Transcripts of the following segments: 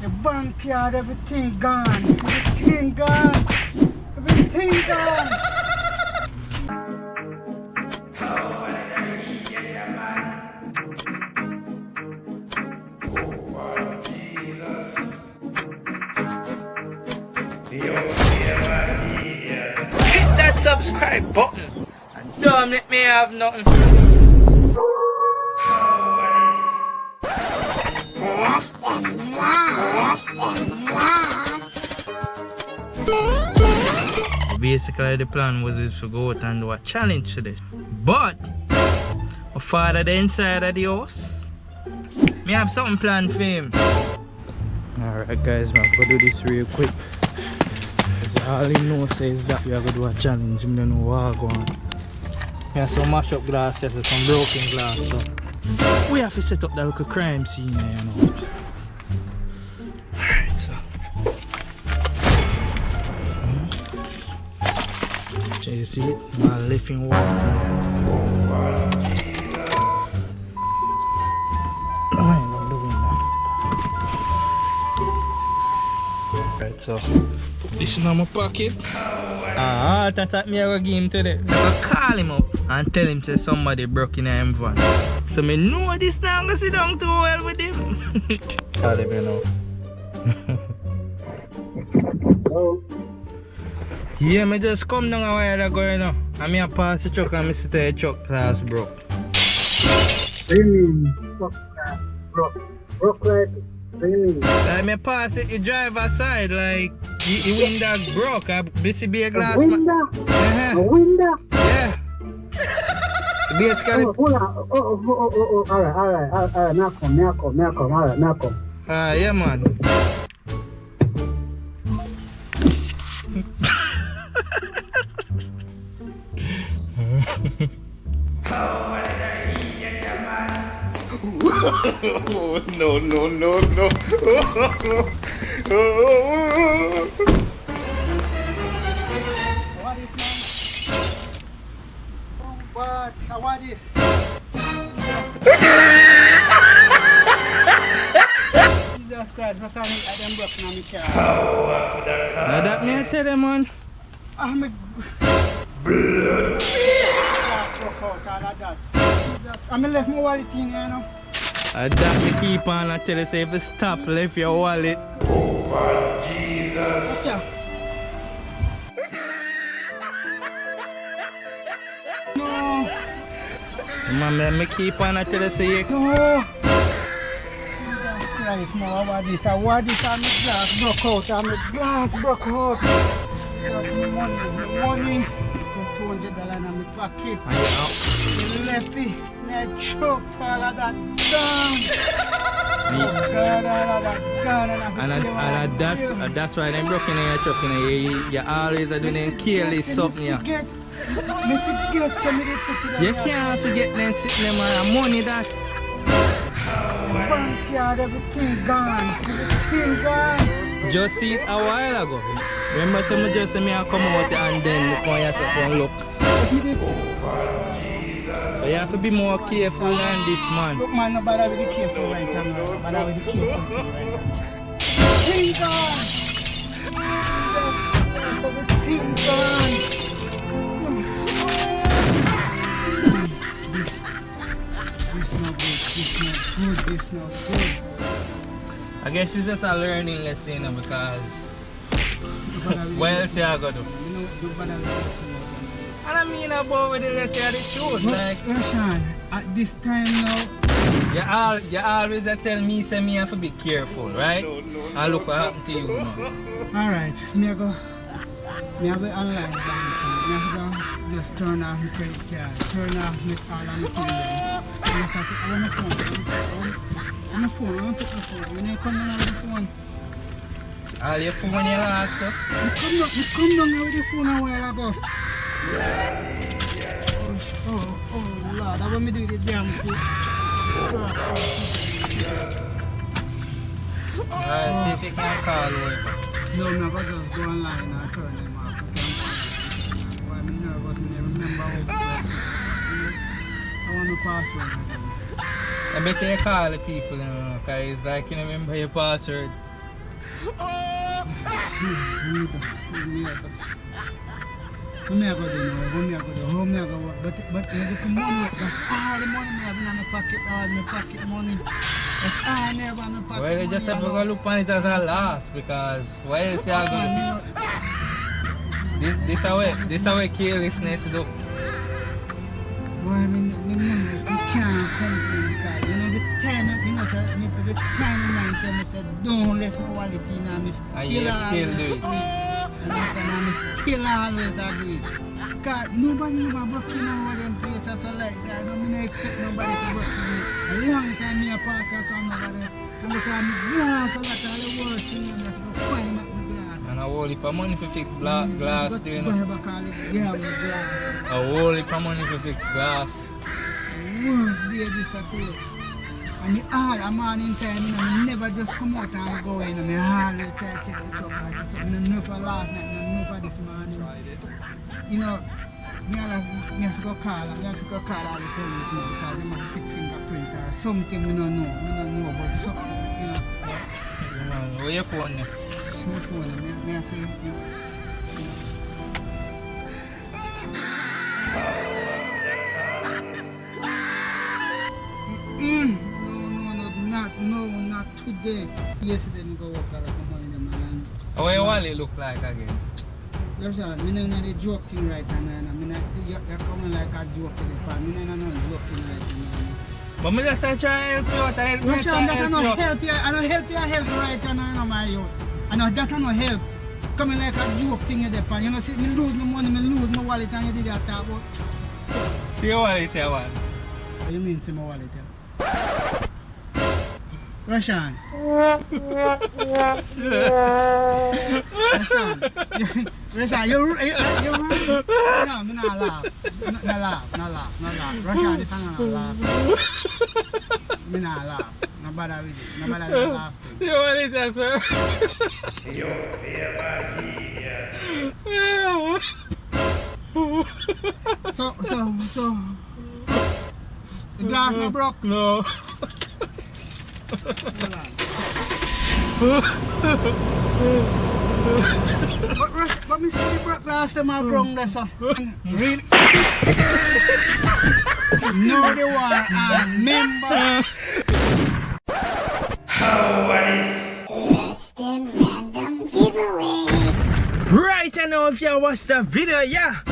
Your bank card, everything gone. Everything gone. Everything gone. Hit that subscribe button and don't let me have nothing. Rush-Dem Vlogs. Basically, the plan was to go out and do a challenge today. But my father the inside of the house. Me have something planned for him. Alright guys, man, I'm gonna do this real quick. Cause all he knows is that we are gonna do a challenge. I don't know what going on. We have some mash up glass, yes, some broken glass. So we have to set up that little crime scene there, you know. Alright, so. So you see it? My living water. Right, so put this in my pocket. That me I go give him today. I go call him up and tell him say somebody broke in him van. So me know this now I'm gonna sit down too well with him. Call him, you know. Oh. Yeah, me just come down a while ago, you know. And me a pass the truck and me see the truck class broke. What do you mean? Fuck that. Broke like. What do you mean? Like me pass it, the driver side, like the window broke. I busy be a glass. A window? A window? Yeah. Basically. Oh, hold on. Oh, alright. Now come. Alright, now come. Yeah, man. No. What is, man? What is? Jesus Christ, what's happening at them broken on the car? Now that me I tell them, man. I'm a... Blood. I'm left my wallet in here, you know. That me keep on and tell you, say if you stop, left your wallet. Oh, Jesus. Yeah. No. Man, me keep on and tell you, say you... No. Jesus Christ, no, what this? What this? And my glass broke out. And my glass broke out. Got me money. $200 in my pocket. And you out. Left it. I choked all of that down. And that's why they broke in your truck. You always are doing careless something. You can't forget them sitting there, man. Money that. Bank card, everything gone. Everything gone. Just see it a while ago. Remember, some just me I come out and then look on yourself and look. So you have to be more careful than this, man. Look, man, no bother with the careful right now. No bother with the careful right now. Everything gone. Everything gone. This not good. I guess it's just a learning lesson because what else you gotta do? And I mean about with the lesson of the truth, like Rushawn, at this time now, you always tell me say me have to be careful, right? And look what happened to you now. alright, me have online banking. Me have to just turn off my credit card, turn off my all of my things. I want my phone. I want to take my phone. When I come down with the phone. All your phone you lost stuff. I come down with the phone a while ago. Oh Lord, that when me do the damn thing. Alright, see if you can call over. No, I'm not just go online and turn them off. Why I'm nervous, I remember how I want my password. I bet you call the people, you know, because it's like you remember your password. What me I go do now? What me I go do? How me I go work? But the money, that's all the money me have in my pocket, all my pocket money. That's all I never in my pocket. Well, you just have to go look on it as a loss because why is it going? This how we carelessness do. Boy, I mean, you can't complain because you know the time, you know, the time man tell me say don't let my wallet in and me still always do it. And I still always agree. Because nobody never broke in over them places so like that. I don't expect nobody to broke in. A long time me a park and come over there. And because me glass a lot of the worst thing and I have to find out the glass. And a whole heap of money for fix glass too, you know. But call it yeah, with glass. A whole heap of money for fix glass. Worst day this a day. And me all a morning time, you know, me never just come out and go in. Me always try to check the truck. I don't know for last night, I don't know for this morning. You know, me have to go call all the police now because they must pick fingerprint or something we don't know. We don't know about something, you know. Where your phone? My phone, me have to, you know. No, not today. Yesterday I go work a lot of money them and How your wallet look like again? Rushawn, I don't know the joke thing right now. You're coming like a joke in the farm. I don't know joke thing right now. But I just try to help you out. Rushawn, that's not help you. I don't help you right now, my youth. I know that's not help. Coming like a joke thing in the farm. You know, see, me lose my money, me lose my wallet and you did that talk about. See your wallet here, what? What do you mean, see my wallet here? Rushawn. Rushawn, you're no, I'm not laugh. Not laugh. Rushawn, this is not laugh. I'm not laugh. No bother with it. No bother with laughing. Your wallet here, sir. Your favorite. So. The glass not broke? No. But me see the broke glass them are brown there, so. Really? No, they want a member. Rush-Dem random giveaway. Right, I know if you watched the video, yeah.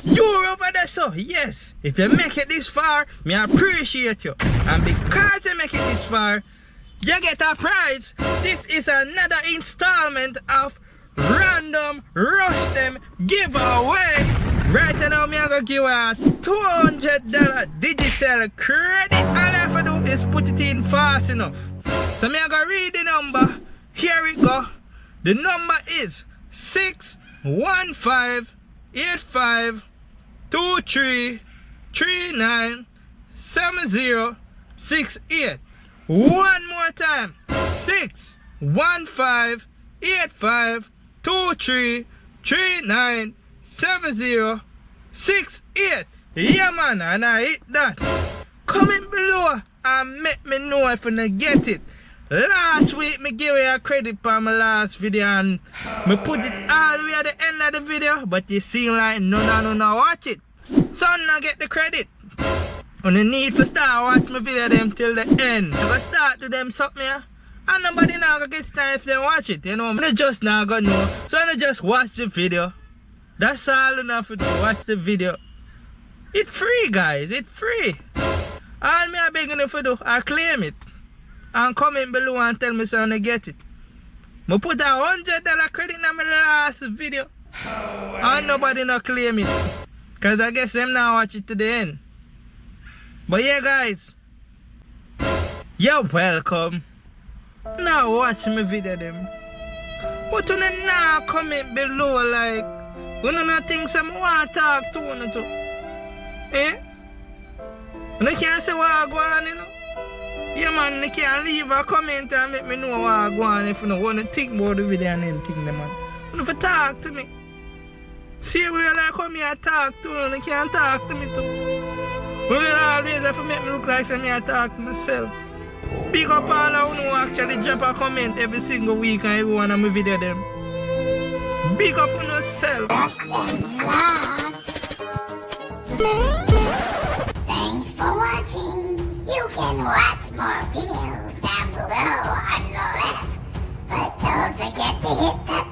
You're over there, so yes. If you make it this far, me appreciate you. And because you make it this far, you get a prize. This is another installment of Random Rush-Dem giveaway. Right now, me gonna give a $200 digital credit. All I have to do is put it in fast enough. So me gonna read the number. Here we go. The number is 6158523397068. One more time. 6158523397068. Yeah man, and I hit that. Comment below and let me know if you get it. Last week me give you a credit for my last video and me put it all the way at the end of the video, but you seem like none watch it. So now get the credit. And you need to start watch my video them till the end. If I start to them something here, and nobody now gonna get time if they watch it, you know. I just now gonna know. So I just watch the video. That's all enough to watch the video. It's free guys, it's free. All me are begging you to do, I claim it. And comment below and tell me so I get it. I put a $100 credit in my last video. And nobody not claim it. Cause I guess them now watch it to the end. But yeah guys, you're welcome. Now watch my video them. But you now comment below like, you know things I want to talk to you too. Eh? You can't say what I go on, you know. Yeah man, you can leave a comment and make me know what I go on if you don't want to think about the video and anything, man. You have to talk to me. See where I come here and talk to you, you can't talk to me too. You always have to make me look like I talk to myself. Big up all of you who actually drop a comment every single week on every one of my video them. Big up on yourself. Rush-Dem Vlogs. Thanks for watching. You can watch more videos down below on the left. But don't forget to hit the